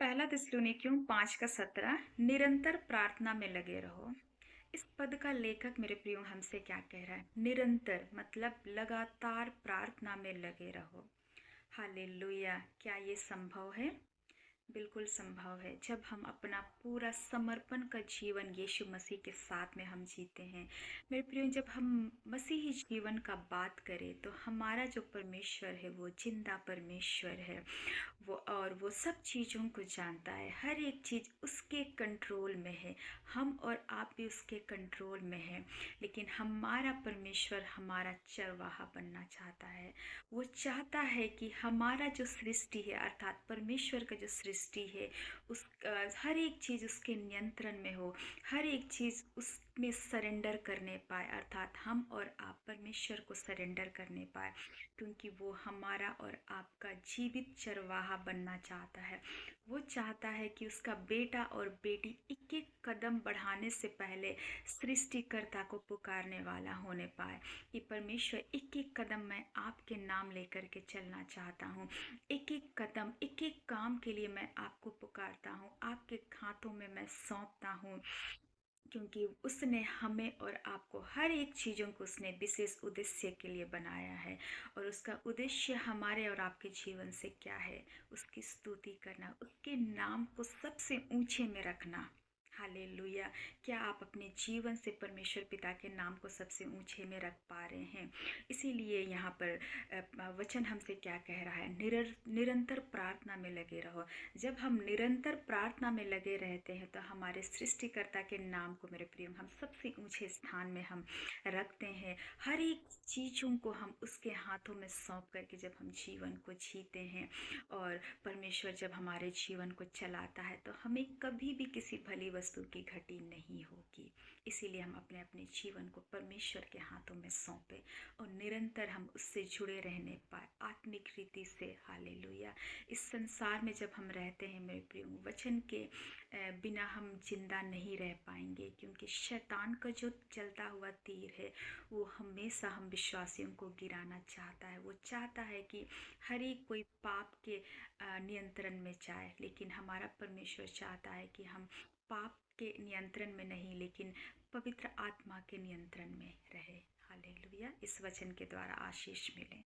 पहला थिस्सलुनीकियों 5:17 निरंतर प्रार्थना में लगे रहो। इस पद का लेखक मेरे प्रियो हमसे क्या कह रहा है? निरंतर मतलब लगातार प्रार्थना में लगे रहो। हालेलुया! क्या ये संभव है? बिल्कुल संभव है। जब हम अपना पूरा समर्पण का जीवन यीशु मसीह के साथ में हम जीते हैं। मेरे प्रियो, जब हम मसीही जीवन का बात करें तो हमारा जो परमेश्वर है वो जिंदा परमेश्वर है। वो सब चीज़ों को जानता है। हर एक चीज़ उसके कंट्रोल में है। हम और आप भी उसके कंट्रोल में हैं। लेकिन हमारा परमेश्वर हमारा चरवाहा बनना चाहता है। वो चाहता है कि हमारा जो सृष्टि है अर्थात परमेश्वर का जो सृष्टि है उस हर एक चीज़ उसके नियंत्रण में हो। हर एक चीज़ उसमें सरेंडर करने पाए अर्थात हम और आप परमेश्वर को सरेंडर करने पाए, क्योंकि वो हमारा और आपका जीवित चरवाहा बनना चाहता है। वो चाहता है कि उसका बेटा और बेटी एक एक कदम बढ़ाने से पहले सृष्टिकर्ता को पुकारने वाला होने पाए कि परमेश्वर एक एक कदम मैं आपके नाम लेकर के चलना चाहता हूँ। एक एक कदम एक एक काम के लिए मैं आपको पुकारता हूँ, आपके हाथों में मैं सौंपता हूँ, क्योंकि उसने हमें और आपको हर एक चीज़ों को उसने विशेष उद्देश्य के लिए बनाया है। और उसका उद्देश्य हमारे और आपके जीवन से क्या है? उसकी स्तुति करना, उसके नाम को सबसे ऊंचे में रखना। हालेलुया! क्या आप अपने जीवन से परमेश्वर पिता के नाम को सबसे ऊंचे में रख पा रहे हैं? इसीलिए यहाँ पर वचन हमसे क्या कह रहा है? निरंतर प्रार्थना में लगे रहो। जब हम निरंतर प्रार्थना में लगे रहते हैं तो हमारे सृष्टिकर्ता के नाम को मेरे प्रिय हम सबसे ऊंचे स्थान में हम रखते हैं। हर एक चीज़ों को हम उसके हाथों में सौंप करके जब हम जीवन को जीते हैं और परमेश्वर जब हमारे जीवन को चलाता है तो हमें कभी भी किसी भली वस्तु की घटी नहीं होगी। इसीलिए हम अपने अपने जीवन को परमेश्वर के हाथों में सौंपें और निरंतर हम उससे जुड़े रहने पाए आत्मिक रीति से। हालेलुया! इस संसार में जब हम रहते हैं मेरे प्रिय, वचन के बिना हम जिंदा नहीं रह पाएंगे, क्योंकि शैतान का जो चलता हुआ तीर है वो हमेशा हम विश्वासियों को गिराना चाहता है। वो चाहता है कि हर एक कोई पाप के नियंत्रण में जाए, लेकिन हमारा परमेश्वर चाहता है कि हम पाप के नियंत्रण में नहीं लेकिन पवित्र आत्मा के नियंत्रण में रहे। हालेलुया! इस वचन के द्वारा आशीष मिले।